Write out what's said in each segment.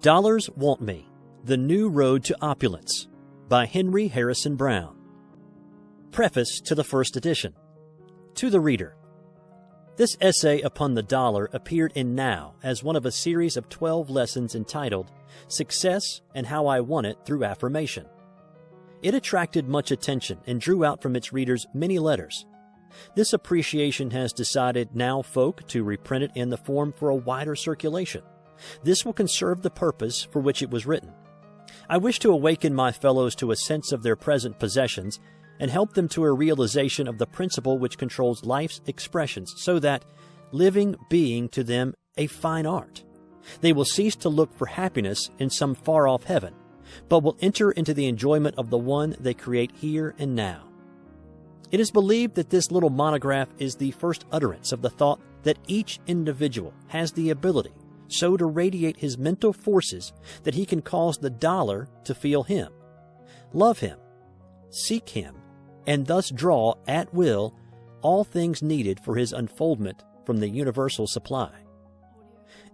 Dollars Want Me, The New Road to Opulence by Henry Harrison Brown. Preface to the first edition. To the reader. This essay upon the dollar appeared in Now as one of a series of 12 lessons entitled Success and How I Won It Through Affirmation. It attracted much attention and drew out from its readers many letters. This appreciation has decided Now folk to reprint it in the form for a wider circulation. This will conserve the purpose for which it was written. I wish to awaken my fellows to a sense of their present possessions and help them to a realization of the principle which controls life's expressions so that living being to them a fine art. They will cease to look for happiness in some far-off heaven, but will enter into the enjoyment of the one they create here and now. It is believed that this little monograph is the first utterance of the thought that each individual has the ability so to radiate his mental forces that he can cause the dollar to feel him, love him, seek him, and thus draw at will all things needed for his unfoldment from the universal supply.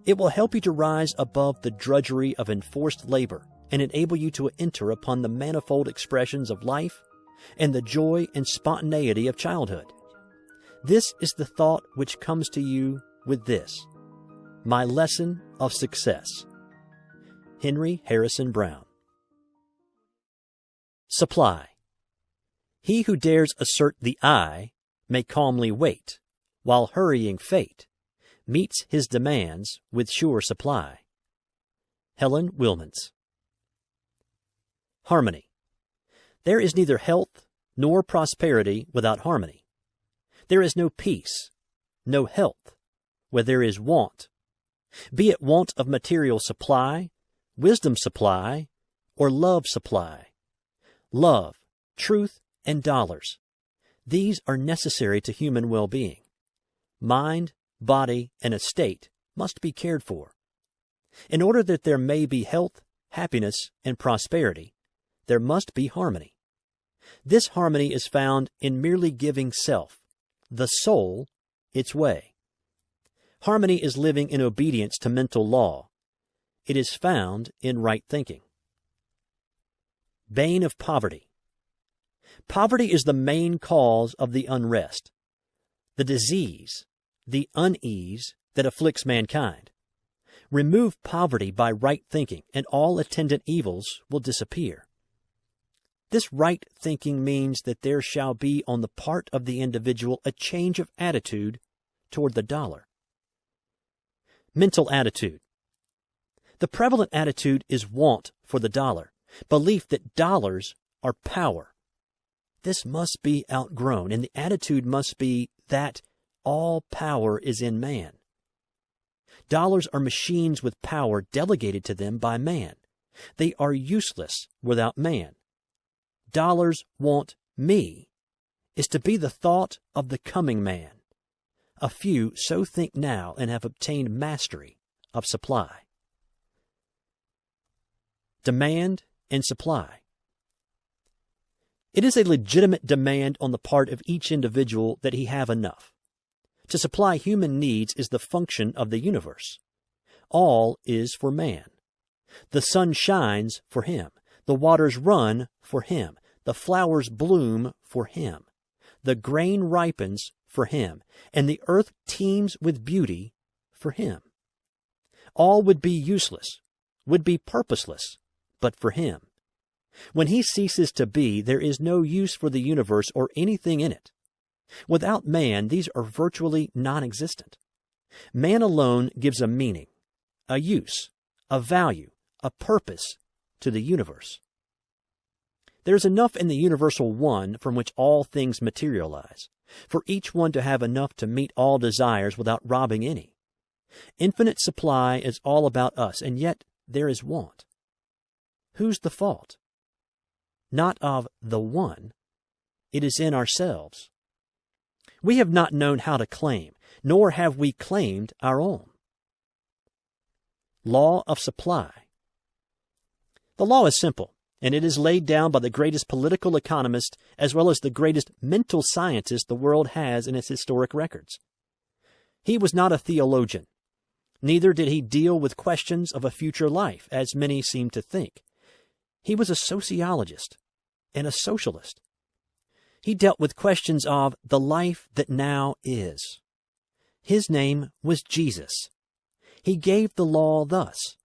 It will help you to rise above the drudgery of enforced labor and enable you to enter upon the manifold expressions of life and the joy and spontaneity of childhood. This is the thought which comes to you with this: My Lesson of Success. Henry Harrison Brown. Supply. He who dares assert the I may calmly wait, while hurrying fate meets his demands with sure supply. Helen Wilmans. Harmony. There is neither health nor prosperity without harmony. There is no peace, no health, where there is want, be it want of material supply, wisdom supply, or love supply. Love, truth, and dollars. These are necessary to human well-being. Mind, body, and estate must be cared for. In order that there may be health, happiness, and prosperity, there must be harmony. This harmony is found in merely giving self, the soul, its way. Harmony is living in obedience to mental law. It is found in right thinking. Bane of poverty. Poverty is the main cause of the unrest, the disease, the unease that afflicts mankind. Remove poverty by right thinking, and all attendant evils will disappear. This right thinking means that there shall be on the part of the individual a change of attitude toward the dollar. Mental attitude. The prevalent attitude is want for the dollar, belief that dollars are power. This must be outgrown, and the attitude must be that all power is in man. Dollars are machines with power delegated to them by man. They are useless without man. Dollars want me is to be the thought of the coming man. A few so think now and have obtained mastery of supply. Demand and supply. It is a legitimate demand on the part of each individual that he have enough. To supply human needs is the function of the universe. All is for man. The sun shines for him. The waters run for him. The flowers bloom for him. The grain ripens for him, and the earth teems with beauty for him. All would be useless, would be purposeless, but for him. When he ceases to be, there is no use for the universe or anything in it. Without man, these are virtually non-existent. Man alone gives a meaning, a use, a value, a purpose to the universe. There is enough in the universal one from which all things materialize, for each one to have enough to meet all desires without robbing any. Infinite supply is all about us, and yet there is want. Whose the fault? Not of the one. It is in ourselves. We have not known how to claim, nor have we claimed our own. Law of supply. The law is simple, and it is laid down by the greatest political economist as well as the greatest mental scientist the world has in its historic records. He was not a theologian. Neither did he deal with questions of a future life, as many seem to think. He was a sociologist and a socialist. He dealt with questions of the life that now is. His name was Jesus. He gave the law thus: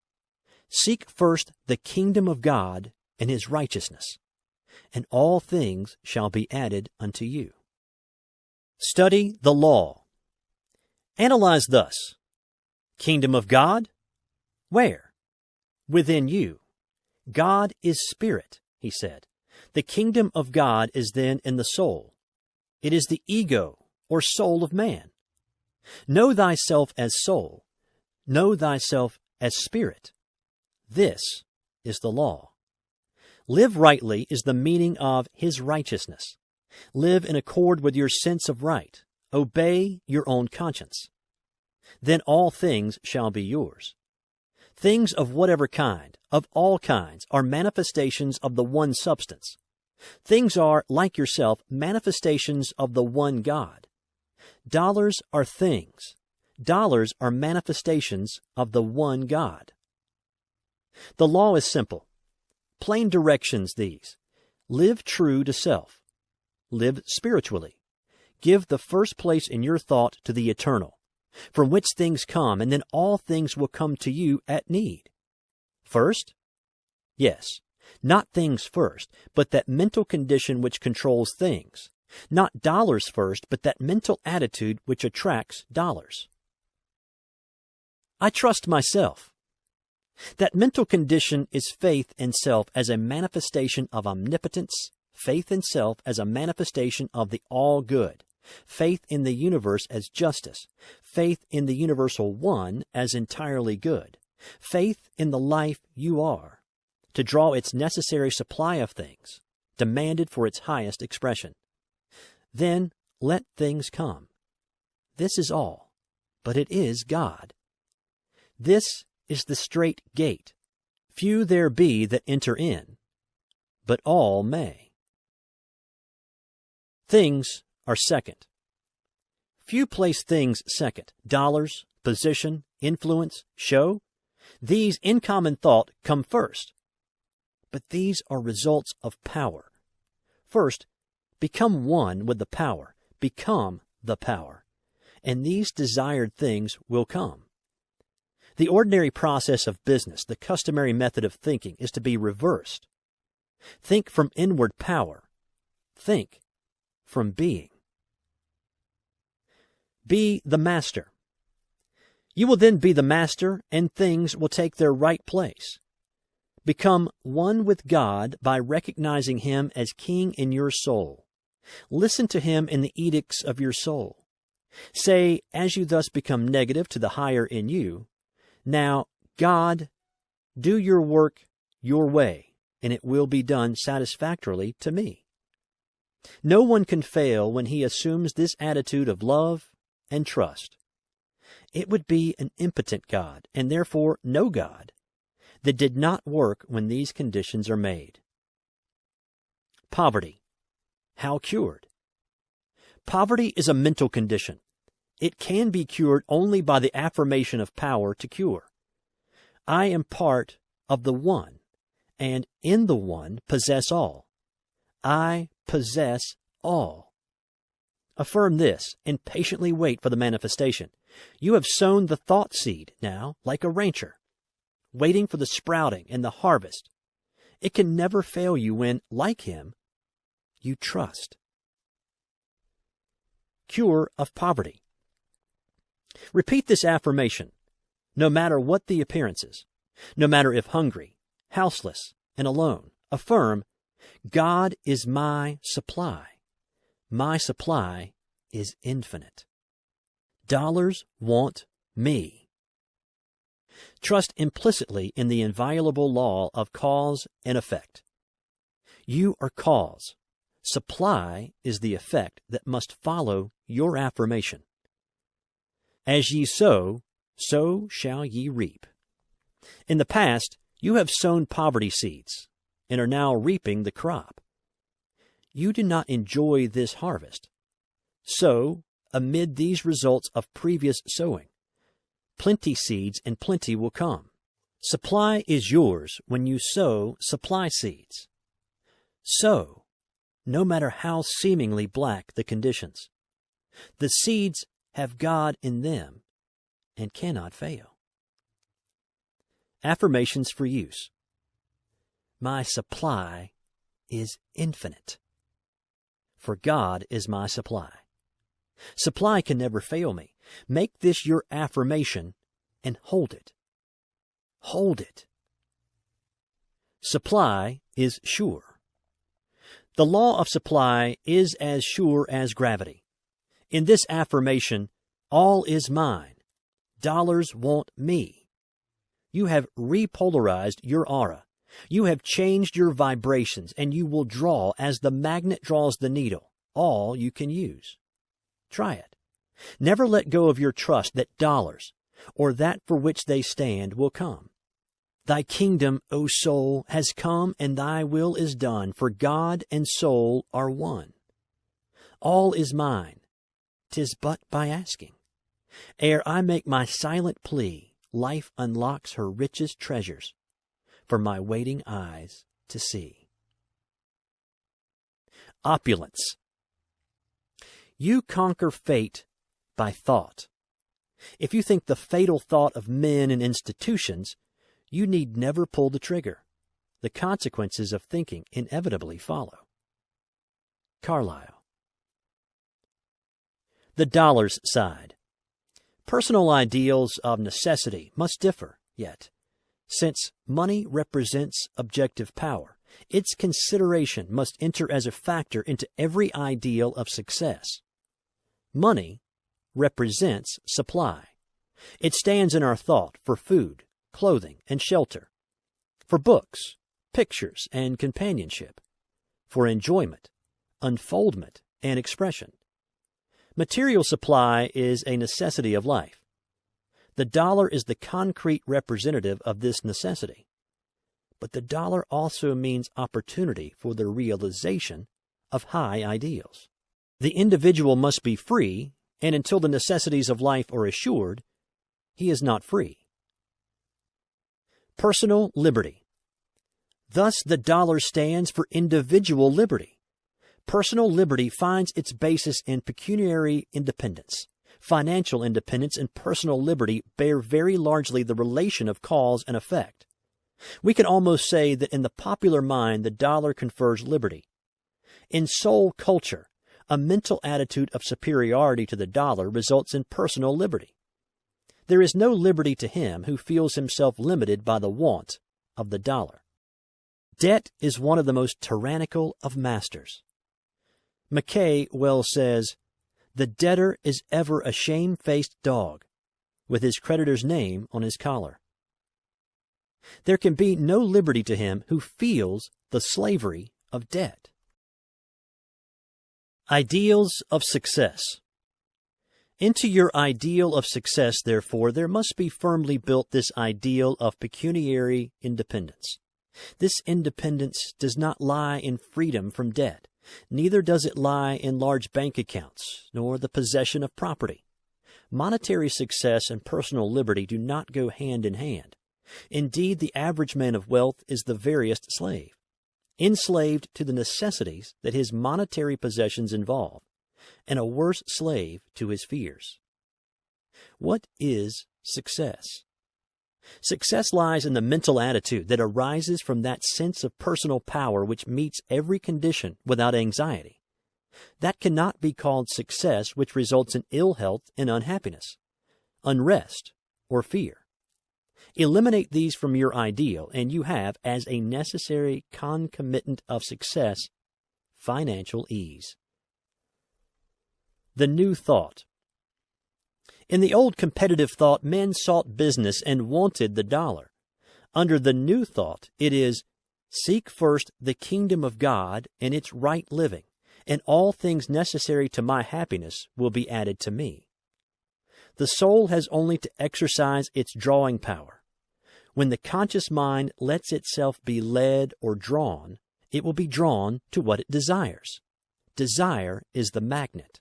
"Seek first the kingdom of God and his righteousness, and all things shall be added unto you." Study the law. Analyze thus: Kingdom of God? Where? Within you. God is spirit, he said. The kingdom of God is then in the soul. It is the ego or soul of man. Know thyself as soul. Know thyself as spirit. This is the law. Live rightly is the meaning of his righteousness. Live in accord with your sense of right. Obey your own conscience. Then all things shall be yours. Things of whatever kind, of all kinds, are manifestations of the one substance. Things are, like yourself, manifestations of the one God. Dollars are things. Dollars are manifestations of the one God. The law is simple. Plain directions these. Live true to self. Live spiritually. Give the first place in your thought to the eternal, from which things come, and then all things will come to you at need. First? Yes, not things first, but that mental condition which controls things. Not dollars first, but that mental attitude which attracts dollars. I trust myself. That mental condition is faith in self as a manifestation of omnipotence, faith in self as a manifestation of the all-good, faith in the universe as justice, faith in the universal one as entirely good, faith in the life you are, to draw its necessary supply of things, demanded for its highest expression. Then let things come. This is all, but it is God. This is the strait gate. Few there be that enter in, but all may. Things are second. Few place things second. Dollars, position, influence, show. These in common thought come first. But these are results of power. First, become one with the power. Become the power. And these desired things will come. The ordinary process of business, the customary method of thinking, is to be reversed. Think from inward power. Think from being. Be the master. You will then be the master, and things will take their right place. Become one with God by recognizing him as king in your soul. Listen to him in the edicts of your soul. Say, as you thus become negative to the higher in you, "Now, God, do your work your way, and it will be done satisfactorily to me." No one can fail when he assumes this attitude of love and trust. It would be an impotent God, and therefore no God, that did not work when these conditions are made. Poverty. How cured? Poverty is a mental condition. It can be cured only by the affirmation of power to cure. I am part of the one, and in the one possess all. I possess all. Affirm this, and patiently wait for the manifestation. You have sown the thought seed now, like a rancher, waiting for the sprouting and the harvest. It can never fail you when, like him, you trust. Cure of poverty. Repeat this affirmation, no matter what the appearances, no matter if hungry, houseless, and alone. Affirm, God is my supply. My supply is infinite. Dollars want me. Trust implicitly in the inviolable law of cause and effect. You are cause. Supply is the effect that must follow your affirmation. As ye sow, so shall ye reap. In the past, you have sown poverty seeds and are now reaping the crop. You do not enjoy this harvest. So, amid these results of previous sowing, plenty seeds and plenty will come. Supply is yours when you sow supply seeds. Sow, no matter how seemingly black the conditions. The seeds have God in them and cannot fail. Affirmations for use. My supply is infinite, for God is my supply. Supply can never fail me. Make this your affirmation and hold it. Hold it. Supply is sure. The law of supply is as sure as gravity. In this affirmation, all is mine. Dollars want me. You have repolarized your aura. You have changed your vibrations, and you will draw as the magnet draws the needle, all you can use. Try it. Never let go of your trust that dollars, or that for which they stand, will come. Thy kingdom, O soul, has come, and thy will is done, for God and soul are one. All is mine. 'Tis but by asking. Ere I make my silent plea, life unlocks her richest treasures for my waiting eyes to see. Opulence. You conquer fate by thought. If you think the fatal thought of men and institutions, you need never pull the trigger. The consequences of thinking inevitably follow. Carlyle. The dollar's side. Personal ideals of necessity must differ, yet, since money represents objective power, its consideration must enter as a factor into every ideal of success. Money represents supply. It stands in our thought for food, clothing, and shelter, for books, pictures, and companionship, for enjoyment, unfoldment, and expression. Material supply is a necessity of life. The dollar is the concrete representative of this necessity. But the dollar also means opportunity for the realization of high ideals. The individual must be free, and until the necessities of life are assured, he is not free. Personal liberty. Thus the dollar stands for individual liberty. Personal liberty finds its basis in pecuniary independence. Financial independence and personal liberty bear very largely the relation of cause and effect. We can almost say that in the popular mind the dollar confers liberty. In soul culture, a mental attitude of superiority to the dollar results in personal liberty. There is no liberty to him who feels himself limited by the want of the dollar. Debt is one of the most tyrannical of masters. Mackay well says, "The debtor is ever a shame-faced dog, with his creditor's name on his collar." There can be no liberty to him who feels the slavery of debt. Ideals of success. Into your ideal of success, therefore, there must be firmly built this ideal of pecuniary independence. This independence does not lie in freedom from debt. Neither does it lie in large bank accounts, nor the possession of property. Monetary success and personal liberty do not go hand in hand. Indeed, the average man of wealth is the veriest slave, enslaved to the necessities that his monetary possessions involve, and a worse slave to his fears. What is success? Success lies in the mental attitude that arises from that sense of personal power which meets every condition without anxiety. That cannot be called success which results in ill health and unhappiness, unrest, or fear. Eliminate these from your ideal, and you have, as a necessary concomitant of success, financial ease. The new thought. In the old competitive thought, men sought business and wanted the dollar. Under the new thought, it is, seek first the kingdom of God and its right living, and all things necessary to my happiness will be added to me. The soul has only to exercise its drawing power. When the conscious mind lets itself be led or drawn, it will be drawn to what it desires. Desire is the magnet.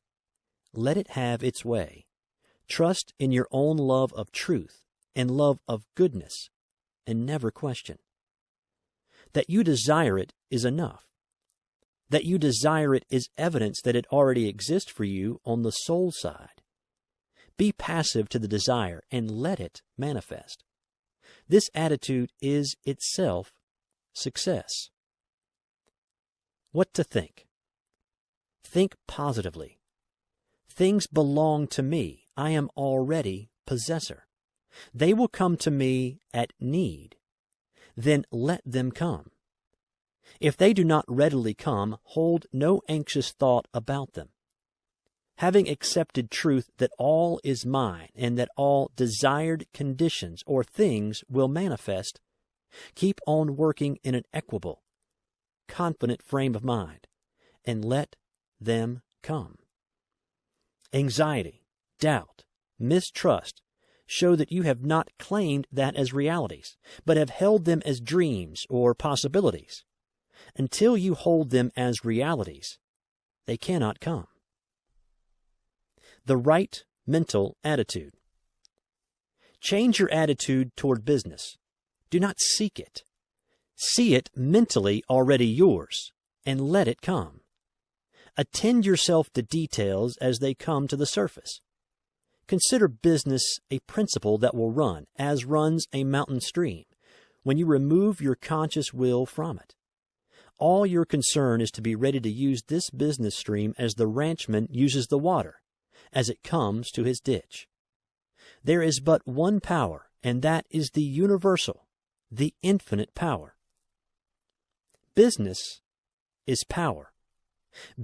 Let it have its way. Trust in your own love of truth and love of goodness, and never question. That you desire it is enough. That you desire it is evidence that it already exists for you on the soul side. Be passive to the desire and let it manifest. This attitude is itself success. What to think? Think positively. Things belong to me. I am already possessor. They will come to me at need. Then let them come. If they do not readily come, hold no anxious thought about them. Having accepted truth that all is mine and that all desired conditions or things will manifest, keep on working in an equable, confident frame of mind, and let them come. Anxiety, doubt, mistrust show that you have not claimed that as realities, but have held them as dreams or possibilities. Until you hold them as realities, they cannot come. The right mental attitude. Change your attitude toward business. Do not seek it. See it mentally already yours, and let it come. Attend yourself to details as they come to the surface. Consider business a principle that will run, as runs a mountain stream, when you remove your conscious will from it. All your concern is to be ready to use this business stream as the ranchman uses the water, as it comes to his ditch. There is but one power, and that is the universal, the infinite power. Business is power.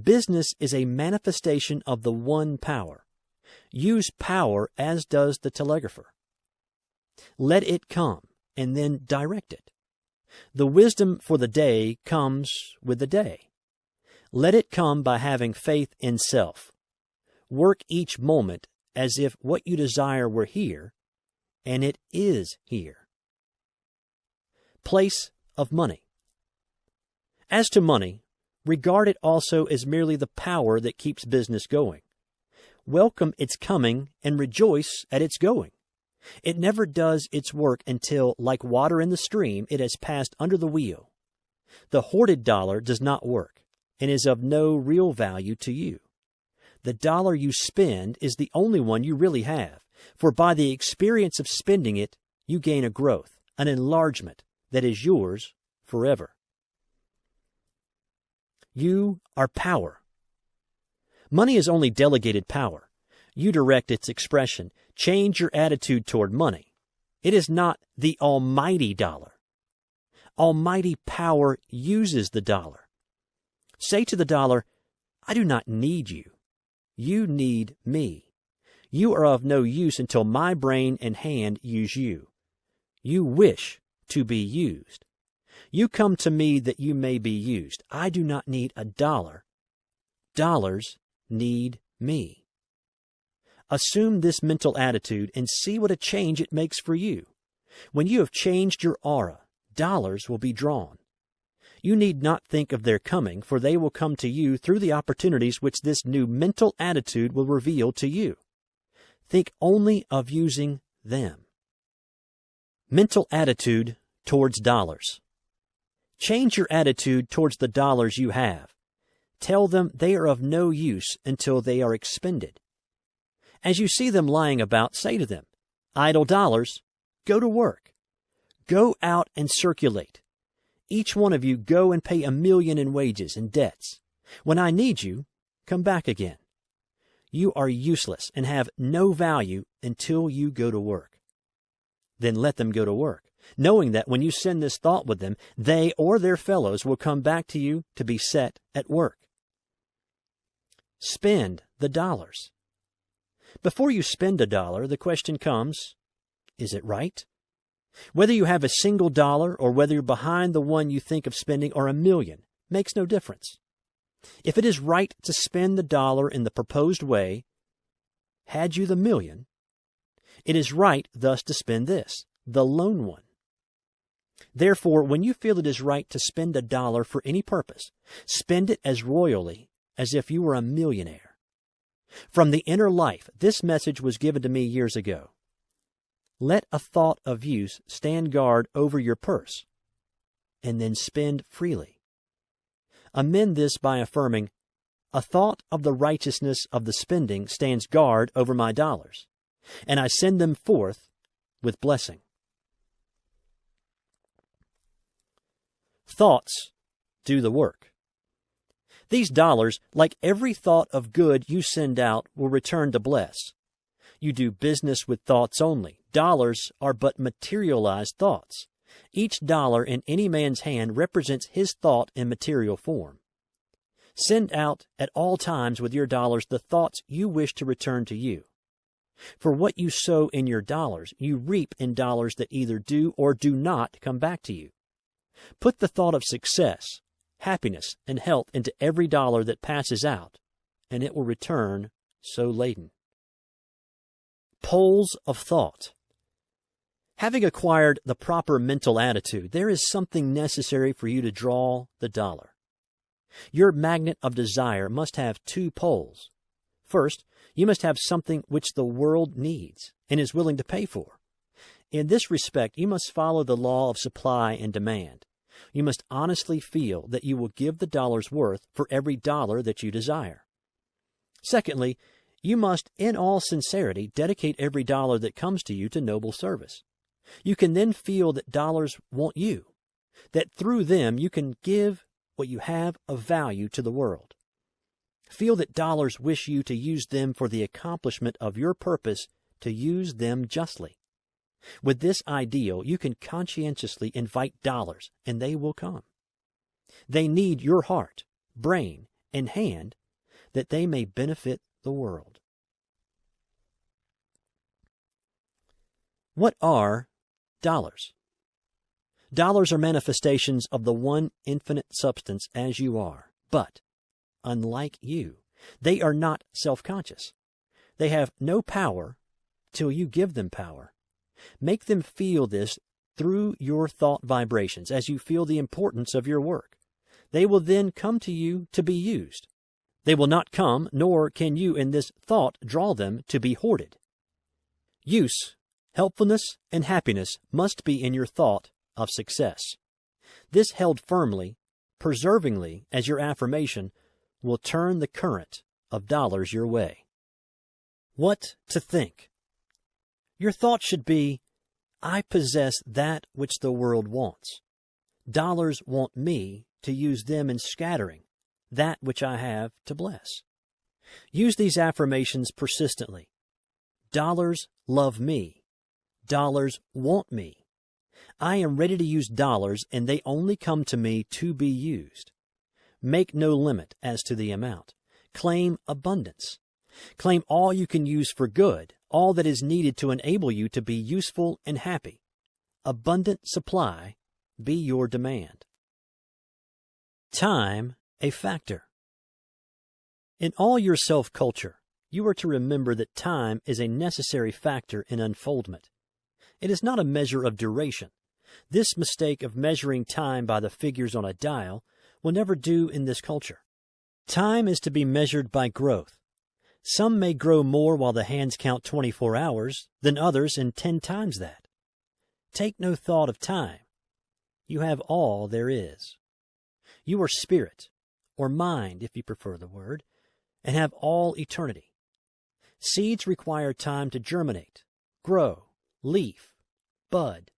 Business is a manifestation of the one power. Use power as does the telegrapher. Let it come, and then direct it. The wisdom for the day comes with the day. Let it come by having faith in self. Work each moment as if what you desire were here, and it is here. Place of money. As to money, regard it also as merely the power that keeps business going. Welcome its coming and rejoice at its going. It never does its work until, like water in the stream, it has passed under the wheel. The hoarded dollar does not work and is of no real value to you. The dollar you spend is the only one you really have, for by the experience of spending it, you gain a growth, an enlargement that is yours forever. You are power. Money is only delegated power. You direct its expression. Change your attitude toward money. It is not the almighty dollar. Almighty power uses the dollar. Say to the dollar, I do not need you. You need me. You are of no use until my brain and hand use you. You wish to be used. You come to me that you may be used. I do not need a dollar. Dollars need me. Assume this mental attitude and see what a change it makes for you. When you have changed your aura, dollars will be drawn. You need not think of their coming, for they will come to you through the opportunities which this new mental attitude will reveal to you. Think only of using them. Mental attitude towards dollars. Change your attitude towards the dollars you have. Tell them they are of no use until they are expended. As you see them lying about, say to them, idle dollars, go to work. Go out and circulate. Each one of you go and pay 1,000,000 in wages and debts. When I need you, come back again. You are useless and have no value until you go to work. Then let them go to work, knowing that when you send this thought with them, they or their fellows will come back to you to be set at work. Spend the dollars. Before you spend a dollar, the question comes, is it right? Whether you have a single dollar or whether you're behind the one you think of spending or 1,000,000 makes no difference. If it is right to spend the dollar in the proposed way, had you the 1,000,000, it is right thus to spend this, the lone one. Therefore, when you feel it is right to spend a dollar for any purpose, spend it as royally as if you were a millionaire. From the inner life, this message was given to me years ago. Let a thought of use stand guard over your purse, and then spend freely. Amend this by affirming, a thought of the righteousness of the spending stands guard over my dollars, and I send them forth with blessing. Thoughts do the work. These dollars, like every thought of good you send out, will return to bless. You do business with thoughts only. Dollars are but materialized thoughts. Each dollar in any man's hand represents his thought in material form. Send out at all times with your dollars the thoughts you wish to return to you. For what you sow in your dollars, you reap in dollars that either do or do not come back to you. Put the thought of success, happiness, and health into every dollar that passes out, and it will return so laden. Poles of thought. Having acquired the proper mental attitude, there is something necessary for you to draw the dollar. Your magnet of desire must have two poles. First, you must have something which the world needs and is willing to pay for. In this respect, you must follow the law of supply and demand. You must honestly feel that you will give the dollar's worth for every dollar that you desire. Secondly, you must, in all sincerity, dedicate every dollar that comes to you to noble service. You can then feel that dollars want you, that through them you can give what you have of value to the world. Feel that dollars wish you to use them for the accomplishment of your purpose, to use them justly. With this ideal, you can conscientiously invite dollars, and they will come. They need your heart, brain, and hand that they may benefit the world. What are dollars? Dollars are manifestations of the one infinite substance as you are, but, unlike you, they are not self-conscious. They have no power till you give them power. Make them feel this through your thought vibrations as you feel the importance of your work. They will then come to you to be used. They will not come, nor can you in this thought draw them to be hoarded. Use, helpfulness, and happiness must be in your thought of success. This held firmly, perseveringly as your affirmation will turn the current of dollars your way. What to think? Your thought should be, I possess that which the world wants. Dollars want me to use them in scattering that which I have to bless. Use these affirmations persistently. Dollars love me. Dollars want me. I am ready to use dollars, and they only come to me to be used. Make no limit as to the amount. Claim abundance. Claim all you can use for good, all that is needed to enable you to be useful and happy. Abundant supply be your demand. Time a factor. In all your self-culture, you are to remember that time is a necessary factor in unfoldment. It is not a measure of duration. This mistake of measuring time by the figures on a dial will never do in this culture. Time is to be measured by growth. Some may grow more while the hands count 24 hours than others in 10 times that. Take no thought of time. You have all there is. You are spirit, or mind if you prefer the word, and have all eternity. Seeds require time to germinate, grow, leaf, bud,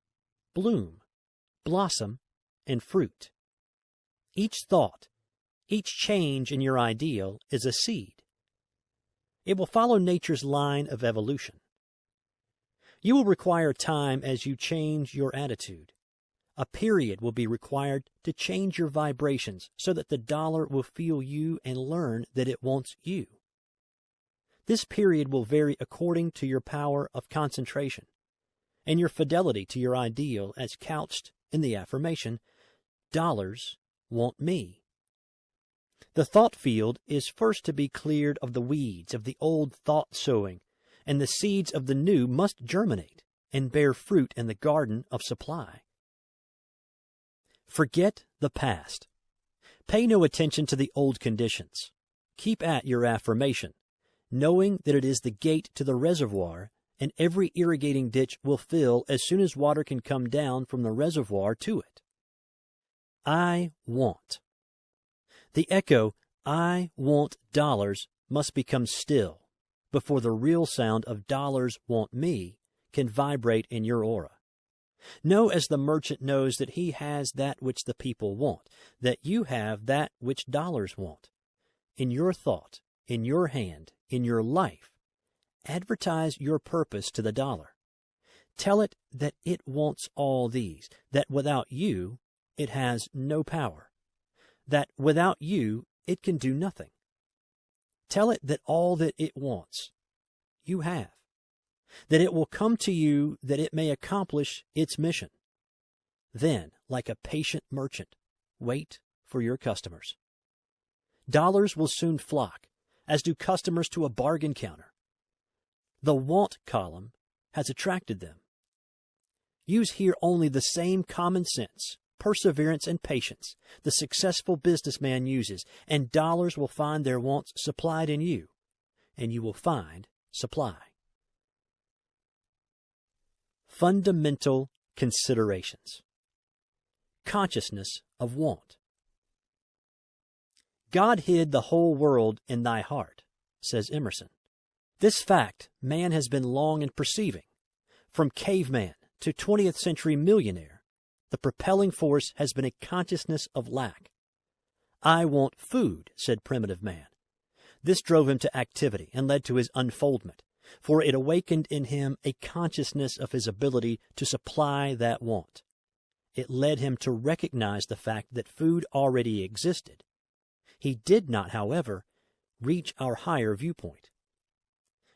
bloom, blossom, and fruit. Each thought, each change in your ideal is a seed. It will follow nature's line of evolution. You will require time as you change your attitude. A period will be required to change your vibrations so that the dollar will feel you and learn that it wants you. This period will vary according to your power of concentration and your fidelity to your ideal as couched in the affirmation, dollars want me. The thought field is first to be cleared of the weeds of the old thought sowing, and the seeds of the new must germinate and bear fruit in the garden of supply. Forget the past. Pay no attention to the old conditions. Keep at your affirmation. knowing that it is the gate to the reservoir, and every irrigating ditch will fill as soon as water can come down from the reservoir to it. I want. The echo, I want dollars, must become still before the real sound of dollars want me can vibrate in your aura. Know as the merchant knows that he has that which the people want, that you have that which dollars want. In your thought, in your hand, in your life, advertise your purpose to the dollar. Tell it that it wants all these, that without you, it has no power, that without you, it can do nothing. Tell it that all that it wants, you have, that it will come to you that it may accomplish its mission. Then, like a patient merchant, wait for your customers. Dollars will soon flock, as do customers to a bargain counter. The want column has attracted them. Use here only the same common sense, perseverance, and patience the successful businessman uses, and dollars will find their wants supplied in you, and you will find supply. Fundamental considerations. Consciousness of want. God hid the whole world in thy heart, says Emerson. This fact man has been long in perceiving. From caveman to 20th century millionaire, the propelling force has been a consciousness of lack. I want food, said primitive man. This drove him to activity and led to his unfoldment, for it awakened in him a consciousness of his ability to supply that want. It led him to recognize the fact that food already existed. He did not, however, reach our higher viewpoint.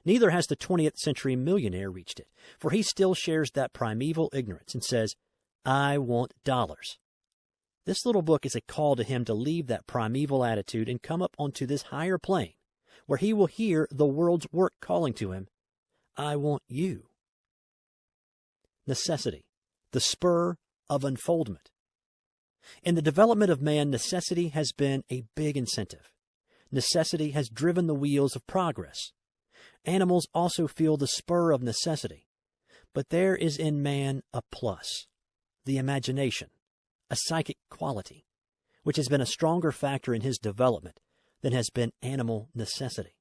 Neither has the 20th century millionaire reached it, for he still shares that primeval ignorance and says, I want dollars. This little book is a call to him to leave that primeval attitude and come up onto this higher plane, where he will hear the world's work calling to him, I want you. Necessity, the spur of unfoldment. In the development of man, necessity has been a big incentive. Necessity has driven the wheels of progress. Animals also feel the spur of necessity. But there is in man a plus, the imagination, a psychic quality, which has been a stronger factor in his development than has been animal necessity.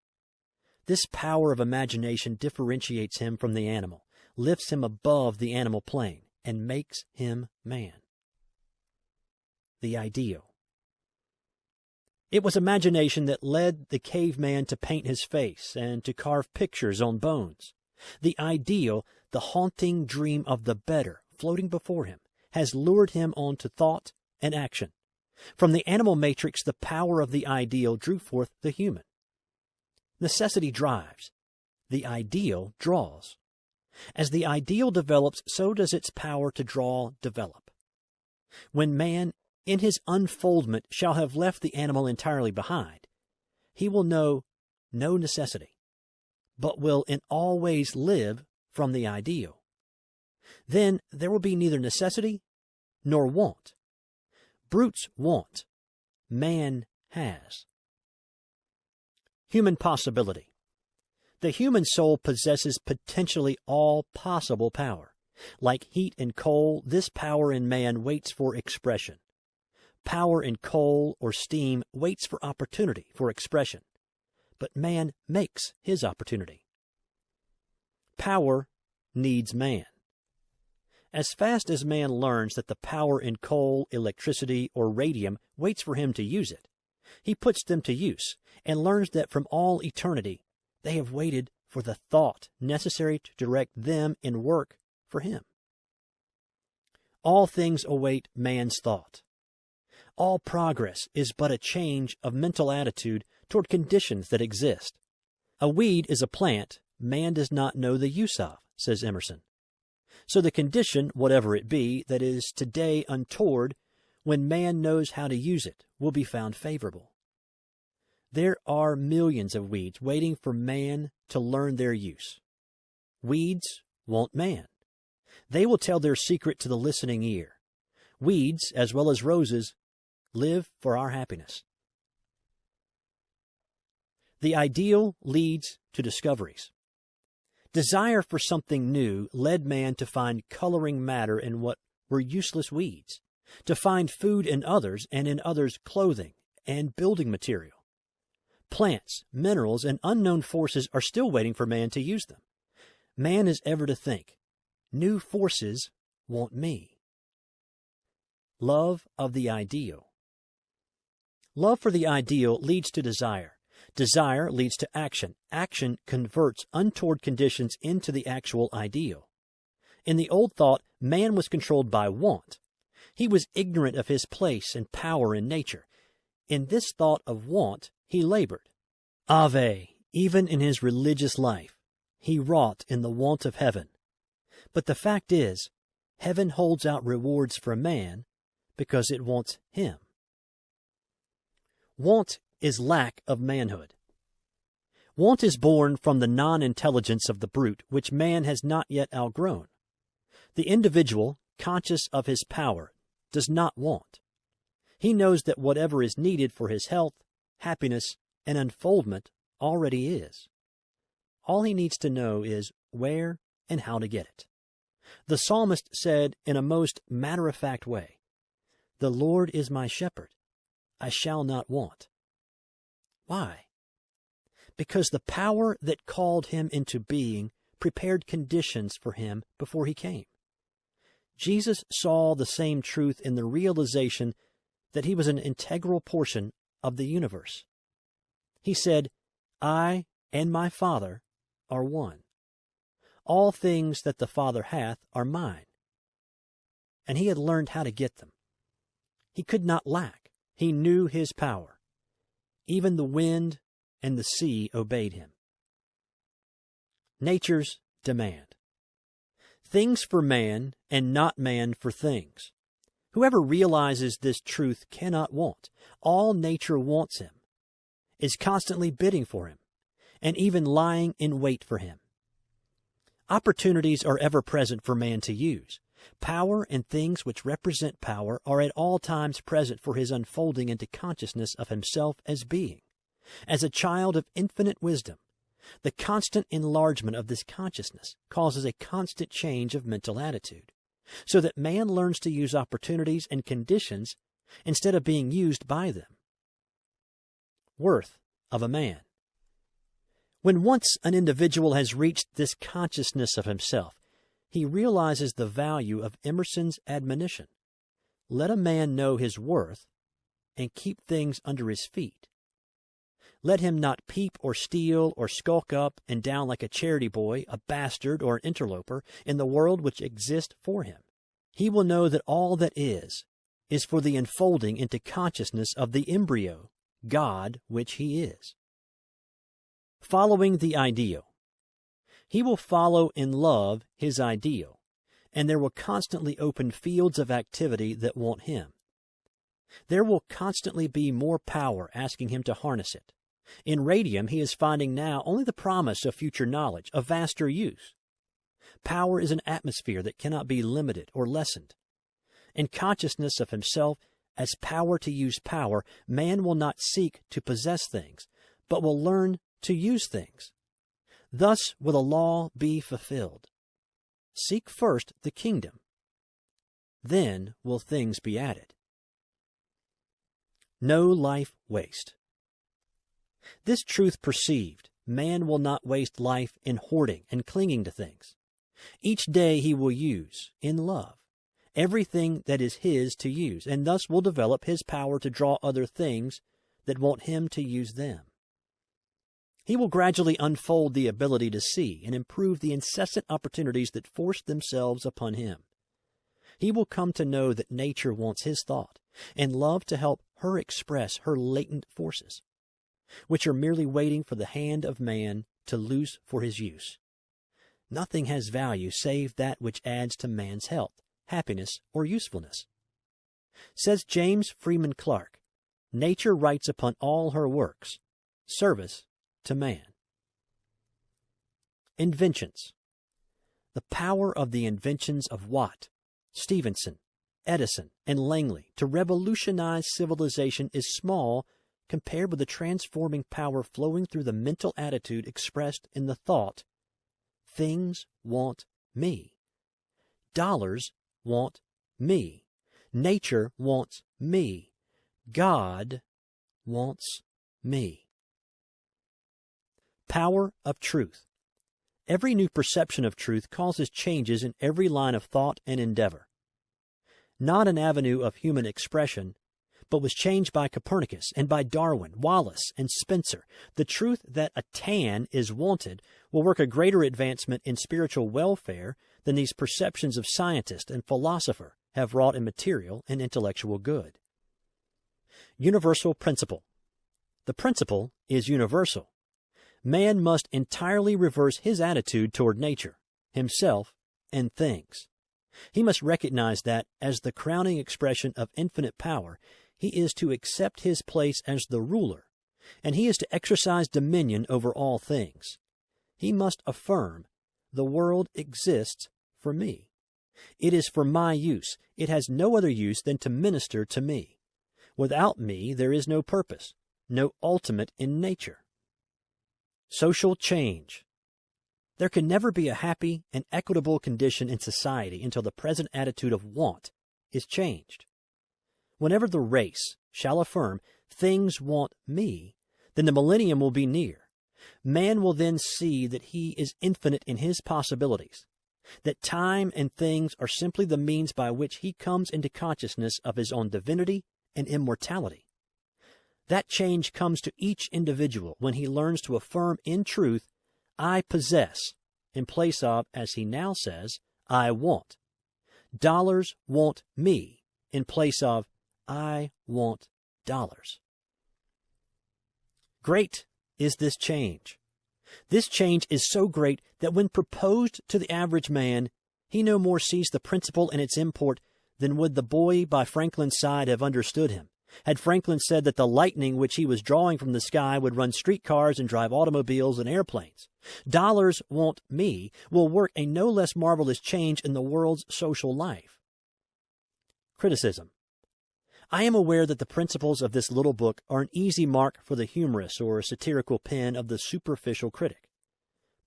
This power of imagination differentiates him from the animal, lifts him above the animal plane, and makes him man. The ideal. It was imagination that led the caveman to paint his face and to carve pictures on bones. The ideal, the haunting dream of the better floating before him, has lured him on to thought and action. From the animal matrix, the power of the ideal drew forth the human. Necessity drives. The ideal draws. As the ideal develops, so does its power to draw develop. When man, in his unfoldment, shall have left the animal entirely behind, he will know no necessity, but will in all ways live from the ideal. Then there will be neither necessity nor want. Brutes want. Man has. Human possibility. The human soul possesses potentially all possible power. Like heat and coal, this power in man waits for expression. Power in coal or steam waits for opportunity for expression. But man makes his opportunity. Power needs man. As fast as man learns that the power in coal, electricity, or radium waits for him to use it, he puts them to use and learns that from all eternity they have waited for the thought necessary to direct them in work for him. All things await man's thought. All progress is but a change of mental attitude toward conditions that exist. A weed is a plant man does not know the use of, says Emerson. So the condition, whatever it be, that is today untoward, when man knows how to use it, will be found favorable. There are millions of weeds waiting for man to learn their use. Weeds want man. They will tell their secret to the listening ear. Weeds, as well as roses, live for our happiness. The ideal leads to discoveries. Desire for something new led man to find coloring matter in what were useless weeds, to find food in others and in others clothing and building material. Plants, minerals, and unknown forces are still waiting for man to use them. Man is ever to think, new forces want me. Love of the ideal. Love for the ideal leads to desire. Desire leads to action. Action converts untoward conditions into the actual ideal. In the old thought, man was controlled by want. He was ignorant of his place and power in nature. In this thought of want, he labored. Ave, even in his religious life, he wrought in the want of heaven. But the fact is, heaven holds out rewards for man because it wants him. Want is lack of manhood. Want is born from the non-intelligence of the brute, which man has not yet outgrown. The individual, conscious of his power, does not want. He knows that whatever is needed for his health, happiness, and unfoldment already is. All he needs to know is where and how to get it. The psalmist said in a most matter-of-fact way, "The Lord is my shepherd. I shall not want." Why? Because the power that called him into being prepared conditions for him before he came. Jesus saw the same truth in the realization that he was an integral portion of the universe. He said, "I and my Father are one. All things that the Father hath are mine." And he had learned how to get them. He could not lack. He knew his power. Even the wind and the sea obeyed him. Nature's demand. Things for man and not man for things. Whoever realizes this truth cannot want. All nature wants him, is constantly bidding for him, and even lying in wait for him. Opportunities are ever present for man to use. Power and things which represent power are at all times present for his unfolding into consciousness of himself as being. As a child of infinite wisdom, the constant enlargement of this consciousness causes a constant change of mental attitude, so that man learns to use opportunities and conditions instead of being used by them. Worth of a man. When once an individual has reached this consciousness of himself, he realizes the value of Emerson's admonition. Let a man know his worth and keep things under his feet. Let him not peep or steal or skulk up and down like a charity boy, a bastard, or an interloper in the world which exists for him. He will know that all that is for the unfolding into consciousness of the embryo, God, which he is. Following the ideal. He will follow in love his ideal, and there will constantly open fields of activity that want him. There will constantly be more power asking him to harness it. In radium, he is finding now only the promise of future knowledge, of vaster use. Power is an atmosphere that cannot be limited or lessened. In consciousness of himself as power to use power, man will not seek to possess things, but will learn to use things. Thus will the law be fulfilled. Seek first the kingdom. Then will things be added. No life waste. This truth perceived, man will not waste life in hoarding and clinging to things. Each day he will use, in love, everything that is his to use, and thus will develop his power to draw other things that want him to use them. He will gradually unfold the ability to see and improve the incessant opportunities that force themselves upon him. He will come to know that nature wants his thought and love to help her express her latent forces, which are merely waiting for the hand of man to loose for his use. Nothing has value save that which adds to man's health, happiness, or usefulness. Says James Freeman Clarke, nature writes upon all her works, service to man. Inventions. The power of the inventions of Watt, Stephenson, Edison, and Langley to revolutionize civilization is small compared with the transforming power flowing through the mental attitude expressed in the thought, things want me. Dollars want me. Nature wants me. God wants me. Power of truth. Every new perception of truth causes changes in every line of thought and endeavor. Not an avenue of human expression, but was changed by Copernicus and by Darwin, Wallace, and Spencer. The truth that a tan is wanted will work a greater advancement in spiritual welfare than these perceptions of scientist and philosopher have wrought in material and intellectual good. Universal principle. The principle is universal. Man must entirely reverse his attitude toward nature, himself, and things. He must recognize that, as the crowning expression of infinite power, he is to accept his place as the ruler, and he is to exercise dominion over all things. He must affirm, the world exists for me. It is for my use. It has no other use than to minister to me. Without me, there is no purpose, no ultimate in nature. Social change. There can never be a happy and equitable condition in society until the present attitude of want is changed. Whenever the race shall affirm, things want me, then the millennium will be near. Man will then see that he is infinite in his possibilities, that time and things are simply the means by which he comes into consciousness of his own divinity and immortality. That change comes to each individual when he learns to affirm in truth, I possess, in place of, as he now says, I want. Dollars want me, in place of, I want dollars. Great is this change. This change is so great that when proposed to the average man, he no more sees the principle and its import than would the boy by Franklin's side have understood him, had Franklin said that the lightning which he was drawing from the sky would run streetcars and drive automobiles and airplanes. Dollars want me will work a no less marvelous change in the world's social life. Criticism. I am aware that the principles of this little book are an easy mark for the humorous or satirical pen of the superficial critic.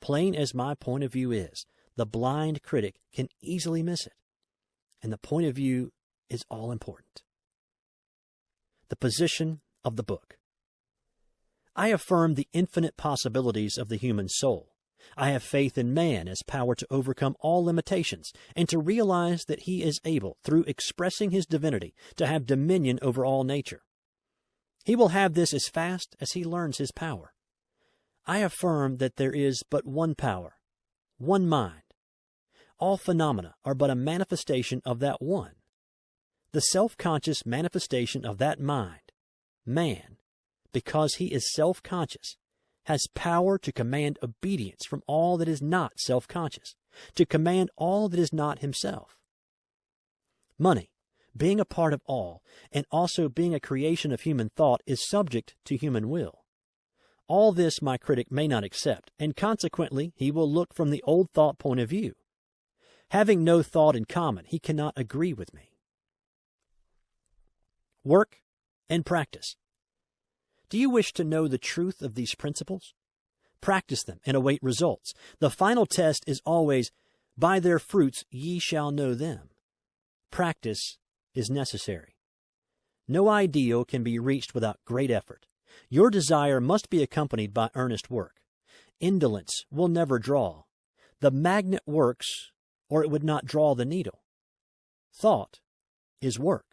Plain as my point of view is, the blind critic can easily miss it, and the point of view is all important. The position of the book. I affirm the infinite possibilities of the human soul. I have faith in man as power to overcome all limitations and to realize that he is able, through expressing his divinity, to have dominion over all nature. He will have this as fast as he learns his power. I affirm that there is but one power, one mind. All phenomena are but a manifestation of that one. The self-conscious manifestation of that mind, man, because he is self-conscious, has power to command obedience from all that is not self-conscious, to command all that is not himself. Money, being a part of all, and also being a creation of human thought, is subject to human will. All this my critic may not accept, and consequently he will look from the old thought point of view. Having no thought in common, he cannot agree with me. Work and practice. Do you wish to know the truth of these principles? Practice them and await results. The final test is always, by their fruits ye shall know them. Practice is necessary. No ideal can be reached without great effort. Your desire must be accompanied by earnest work. Indolence will never draw. The magnet works, or it would not draw the needle. Thought is work.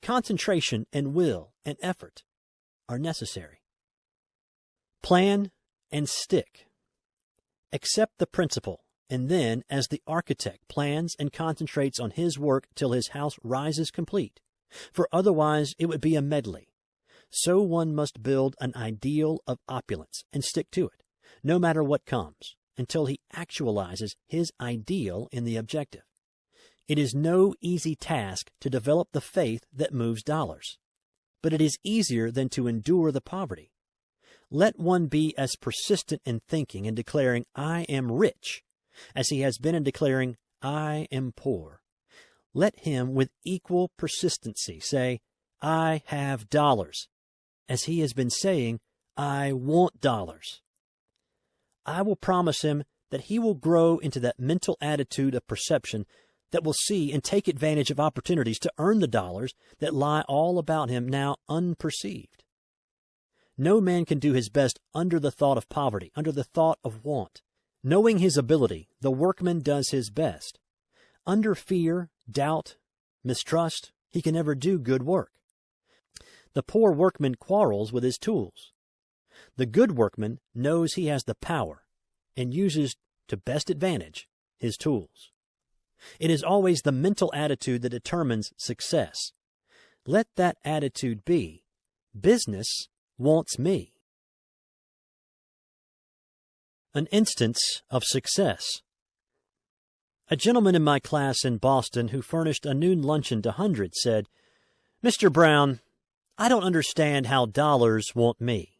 Concentration and will and effort are necessary. Plan and stick. Accept the principle, and then, as the architect plans and concentrates on his work till his house rises complete, for otherwise it would be a medley. So one must build an ideal of opulence and stick to it, no matter what comes, until he actualizes his ideal in the objective. It is no easy task to develop the faith that moves dollars, but it is easier than to endure the poverty. Let one be as persistent in thinking and declaring, I am rich, as he has been in declaring, I am poor. Let him with equal persistency say, I have dollars, as he has been saying, "I want dollars." I will promise him that he will grow into that mental attitude of perception that will see and take advantage of opportunities to earn the dollars that lie all about him now unperceived. No man can do his best under the thought of poverty, under the thought of want. Knowing his ability, the workman does his best. Under fear, doubt, mistrust, he can never do good work. The poor workman quarrels with his tools. The good workman knows he has the power and uses to best advantage his tools. It is always the mental attitude that determines success. Let that attitude be, "Business wants me." An instance of success. A gentleman in my class in Boston who furnished a noon luncheon to hundreds said, "Mr. Brown, I don't understand how dollars want me."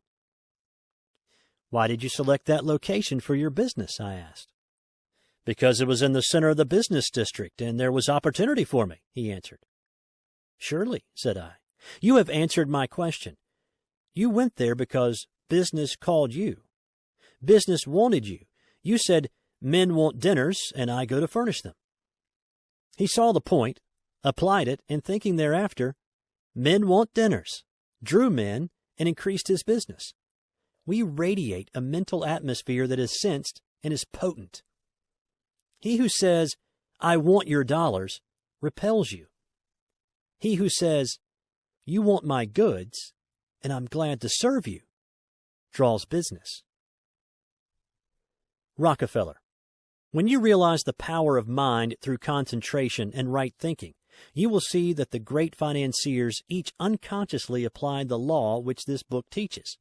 "Why did you select that location for your business?" I asked. "Because it was in the center of the business district, and there was opportunity for me," he answered. "Surely," said I, "you have answered my question. You went there because business called you. Business wanted you. You said, 'Men want dinners, and I go to furnish them.'" He saw the point, applied it, and thinking thereafter, "Men want dinners," drew men, and increased his business. We radiate a mental atmosphere that is sensed and is potent. He who says, "I want your dollars," repels you. He who says, "You want my goods, and I'm glad to serve you," draws business. Rockefeller. When you realize the power of mind through concentration and right thinking, you will see that the great financiers each unconsciously applied the law which this book teaches.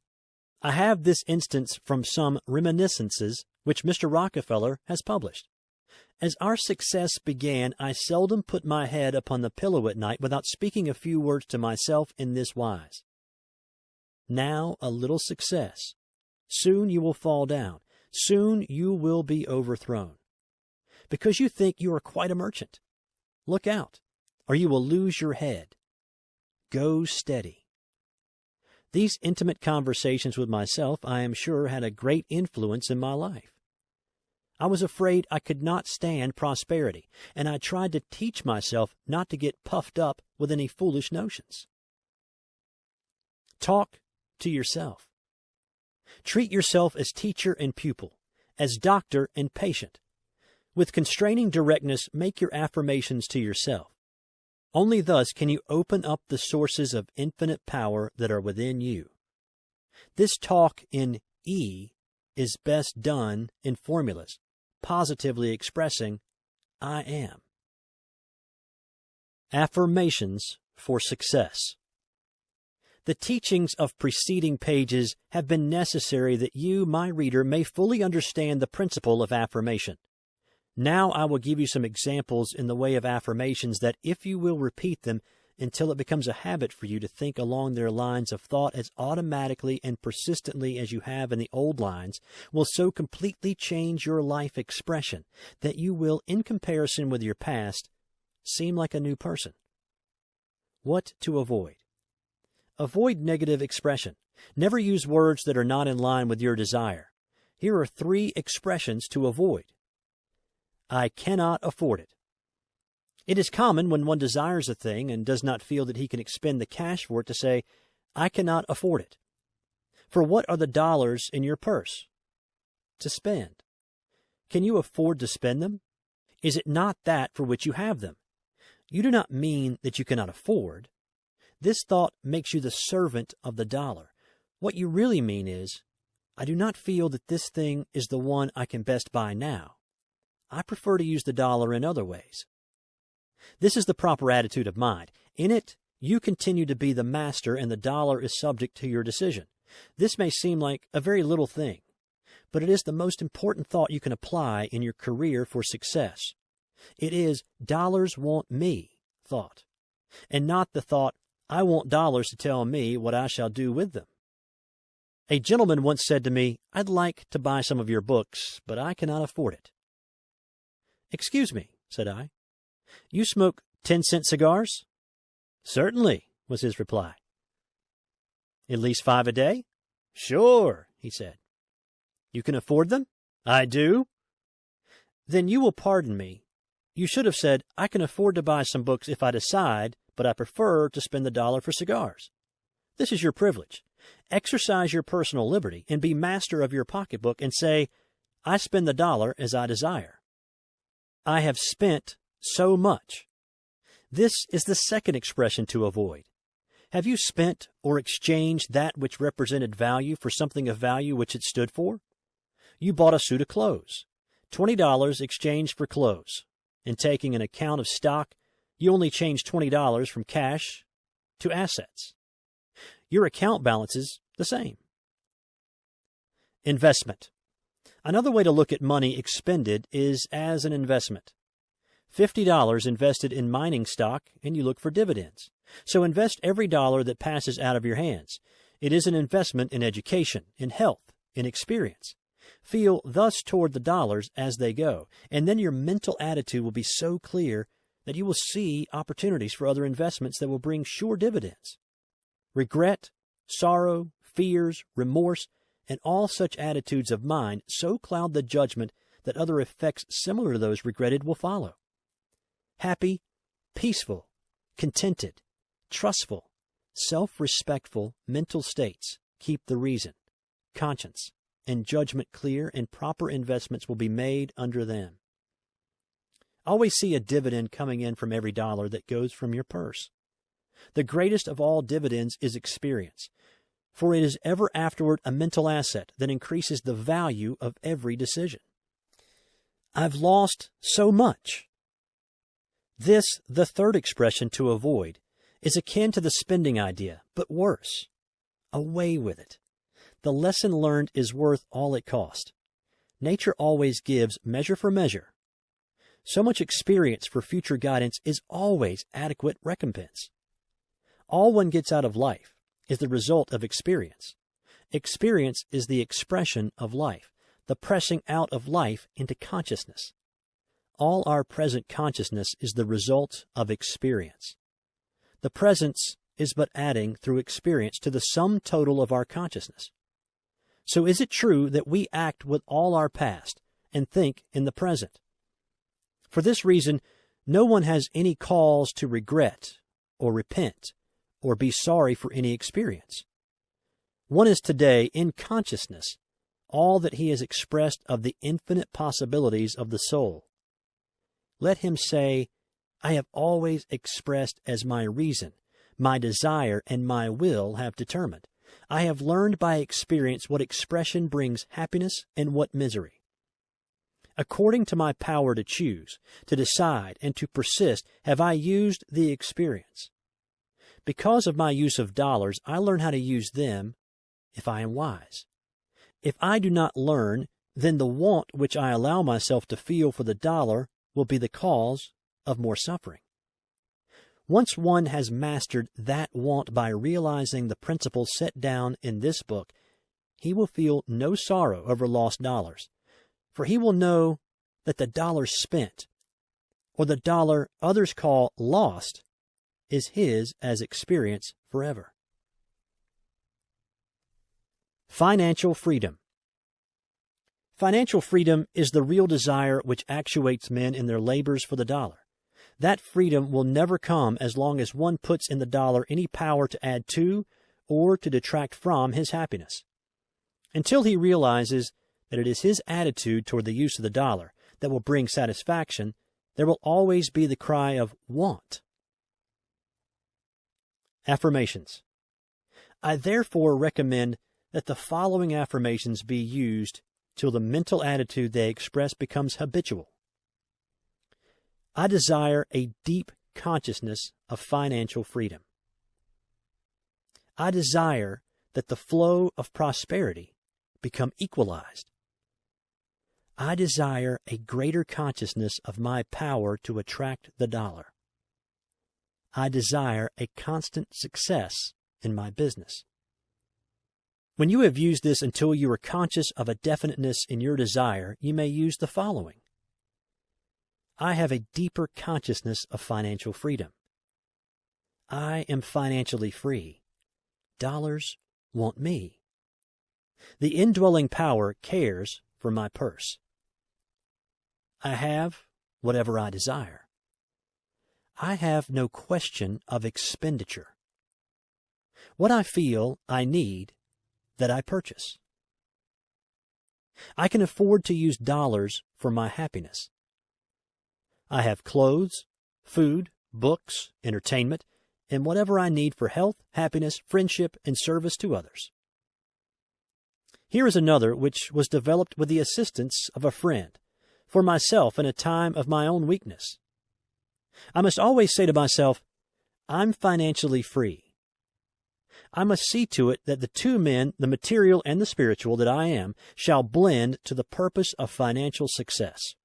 I have this instance from some reminiscences which Mr. Rockefeller has published. As our success began, I seldom put my head upon the pillow at night without speaking a few words to myself in this wise: "Now a little success. Soon you will fall down. Soon you will be overthrown. Because you think you are quite a merchant. Look out, or you will lose your head. Go steady." These intimate conversations with myself, I am sure, had a great influence in my life. I was afraid I could not stand prosperity, and I tried to teach myself not to get puffed up with any foolish notions. Talk to yourself. Treat yourself as teacher and pupil, as doctor and patient. With constraining directness, make your affirmations to yourself. Only thus can you open up the sources of infinite power that are within you. This talk in E is best done in formulas, positively expressing "I am." Affirmations for success. The teachings of preceding pages have been necessary that you, my reader, may fully understand the principle of affirmation. Now I will give you some examples in the way of affirmations that, if you will repeat them until it becomes a habit for you to think along their lines of thought as automatically and persistently as you have in the old lines, will so completely change your life expression that you will, in comparison with your past, seem like a new person. What to avoid? Avoid negative expression. Never use words that are not in line with your desire. Here are 3 expressions to avoid. I cannot afford it. It is common when one desires a thing and does not feel that he can expend the cash for it to say, "I cannot afford it." For what are the dollars in your purse? To spend. Can you afford to spend them? Is it not that for which you have them? You do not mean that you cannot afford. This thought makes you the servant of the dollar. What you really mean is, I do not feel that this thing is the one I can best buy now. I prefer to use the dollar in other ways. This is the proper attitude of mind. In it, you continue to be the master and the dollar is subject to your decision. This may seem like a very little thing, but it is the most important thought you can apply in your career for success. It is "dollars want me" thought, and not the thought "I want dollars to tell me what I shall do with them." A gentleman once said to me, "I'd like to buy some of your books, but I cannot afford it." "Excuse me," said I, "you smoke 10-cent cigars?" "Certainly," was his reply. At least 5 a day? Sure, he said. You can afford them? I do. Then you will pardon me. You should have said, I can afford to buy some books if I decide, but I prefer to spend the dollar for cigars. This is your privilege. Exercise your personal liberty and be master of your pocketbook and say, I spend the dollar as I desire. I have spent so much. This is the second expression to avoid. Have you spent or exchanged that which represented value for something of value which it stood for? You bought a suit of clothes. $20 exchanged for clothes. In taking an account of stock, you only changed $20 from cash to assets. Your account balance is the same. Investment. Another way to look at money expended is as an investment. $50 invested in mining stock, and you look for dividends. So invest every dollar that passes out of your hands. It is an investment in education, in health, in experience. Feel thus toward the dollars as they go, and then your mental attitude will be so clear that you will see opportunities for other investments that will bring sure dividends. Regret, sorrow, fears, remorse, and all such attitudes of mind so cloud the judgment that other effects similar to those regretted will follow. Happy, peaceful, contented, trustful, self-respectful mental states keep the reason, conscience, and judgment clear, and proper investments will be made under them. Always see a dividend coming in from every dollar that goes from your purse. The greatest of all dividends is experience, for it is ever afterward a mental asset that increases the value of every decision. I've lost so much. This, the third expression to avoid, is akin to the spending idea, but worse. Away with it. The lesson learned is worth all it cost. Nature always gives measure for measure. So much experience for future guidance is always adequate recompense. All one gets out of life is the result of experience. Experience is the expression of life, the pressing out of life into consciousness. All our present consciousness is the result of experience. The presence is but adding through experience to the sum total of our consciousness. So is it true that we act with all our past and think in the present? For this reason, no one has any cause to regret or repent or be sorry for any experience. One is today in consciousness all that he has expressed of the infinite possibilities of the soul. Let him say, I have always expressed as my reason, my desire, and my will have determined. I have learned by experience what expression brings happiness and what misery. According to my power to choose, to decide, and to persist, have I used the experience. Because of my use of dollars, I learn how to use them if I am wise. If I do not learn, then the want which I allow myself to feel for the dollar will be the cause of more suffering. Once one has mastered that want by realizing the principles set down in this book, he will feel no sorrow over lost dollars, for he will know that the dollar spent, or the dollar others call lost, is his as experience forever. Financial freedom. Financial freedom is the real desire which actuates men in their labors for the dollar. That freedom will never come as long as one puts in the dollar any power to add to or to detract from his happiness. Until he realizes that it is his attitude toward the use of the dollar that will bring satisfaction, there will always be the cry of want. Affirmations. I therefore recommend that the following affirmations be used till the mental attitude they express becomes habitual. I desire a deep consciousness of financial freedom. I desire that the flow of prosperity become equalized. I desire a greater consciousness of my power to attract the dollar. I desire a constant success in my business. When you have used this until you are conscious of a definiteness in your desire, you may use the following. I have a deeper consciousness of financial freedom. I am financially free. Dollars want me. The indwelling power cares for my purse. I have whatever I desire. I have no question of expenditure. What I feel I need, that I purchase. I can afford to use dollars for my happiness. I have clothes, food, books, entertainment, and whatever I need for health, happiness, friendship, and service to others. Here is another which was developed with the assistance of a friend, for myself in a time of my own weakness. I must always say to myself, I'm financially free. I must see to it that the two men, the material and the spiritual that I am, shall blend to the purpose of financial success.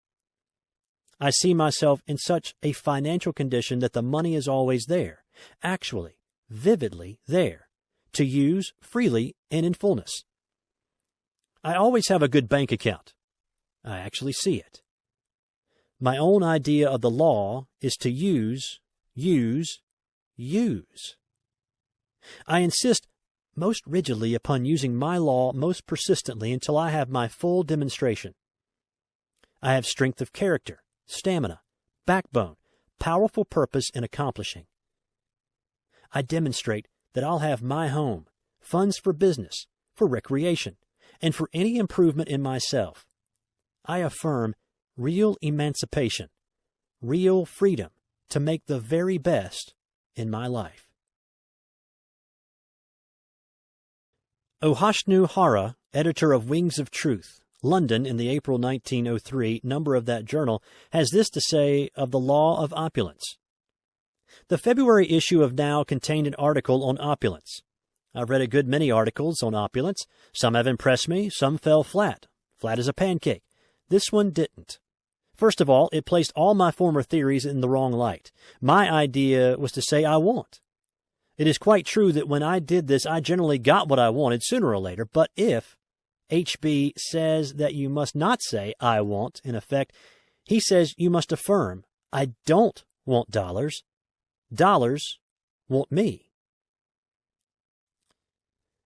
I see myself in such a financial condition that the money is always there, actually, vividly there, to use freely and in fullness. I always have a good bank account. I actually see it. My own idea of the law is to use. I insist most rigidly upon using my law most persistently until I have my full demonstration. I have strength of character, stamina, backbone, powerful purpose in accomplishing. I demonstrate that I'll have my home, funds for business, for recreation, and for any improvement in myself. I affirm real emancipation, real freedom to make the very best in my life. Ohashnu Hara, editor of Wings of Truth, London in the April 1903 number of that journal, has this to say of the law of opulence. The February issue of Now contained an article on opulence. I've read a good many articles on opulence. Some have impressed me, some fell flat as a pancake. This one didn't. First of all, it placed all my former theories in the wrong light. My idea was to say I want. It is quite true that when I did this, I generally got what I wanted sooner or later, but if H.B. says that you must not say I want, in effect, he says you must affirm I don't want dollars. Dollars want me.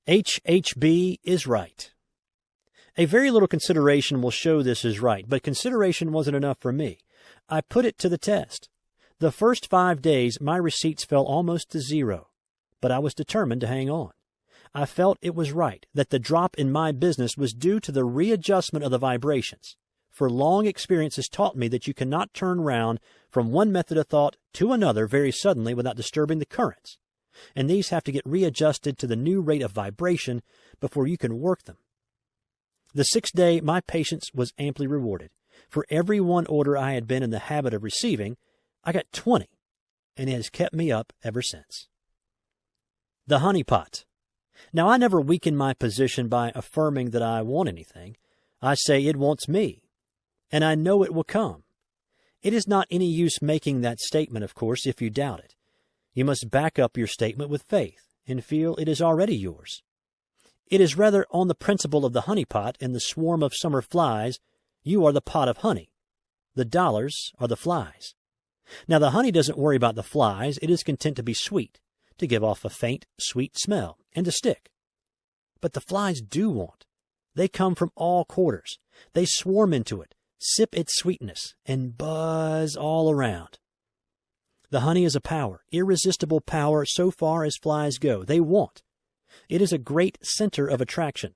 H.B. is right. A very little consideration will show this is right, but consideration wasn't enough for me. I put it to the test. The first 5 days, my receipts fell almost to zero, but I was determined to hang on. I felt it was right, that the drop in my business was due to the readjustment of the vibrations, for long experience has taught me that you cannot turn round from one method of thought to another very suddenly without disturbing the currents, and these have to get readjusted to the new rate of vibration before you can work them. The 6th day, my patience was amply rewarded. For every one order I had been in the habit of receiving, I got 20, and it has kept me up ever since. The honey pot. Now, I never weaken my position by affirming that I want anything. I say it wants me, and I know it will come. It is not any use making that statement, of course, if you doubt it. You must back up your statement with faith and feel it is already yours. It is rather on the principle of the honey pot and the swarm of summer flies. You are the pot of honey. The dollars are the flies. Now, the honey doesn't worry about the flies. It is content to be sweet, to give off a faint, sweet smell, and to stick. But the flies do want. They come from all quarters. They swarm into it, sip its sweetness, and buzz all around. The honey is a power, irresistible power so far as flies go. They want. It is a great center of attraction.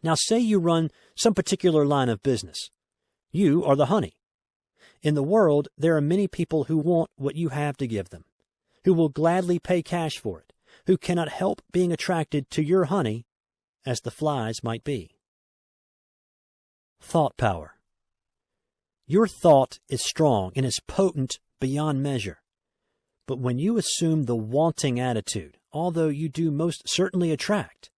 Now, say you run some particular line of business. You are the honey. In the world, there are many people who want what you have to give them, who will gladly pay cash for it, who cannot help being attracted to your honey as the flies might be. Thought power. Your thought is strong and is potent beyond measure. But when you assume the wanting attitude, although you do most certainly attract,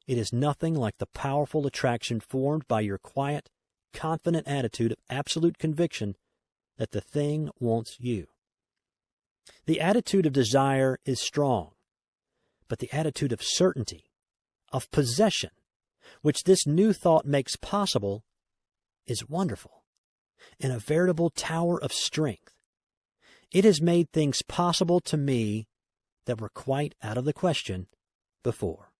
it is nothing like the powerful attraction formed by your quiet, confident attitude of absolute conviction that the thing wants you. The attitude of desire is strong, but the attitude of certainty, of possession, which this new thought makes possible, is wonderful, and a veritable tower of strength. It has made things possible to me that were quite out of the question before.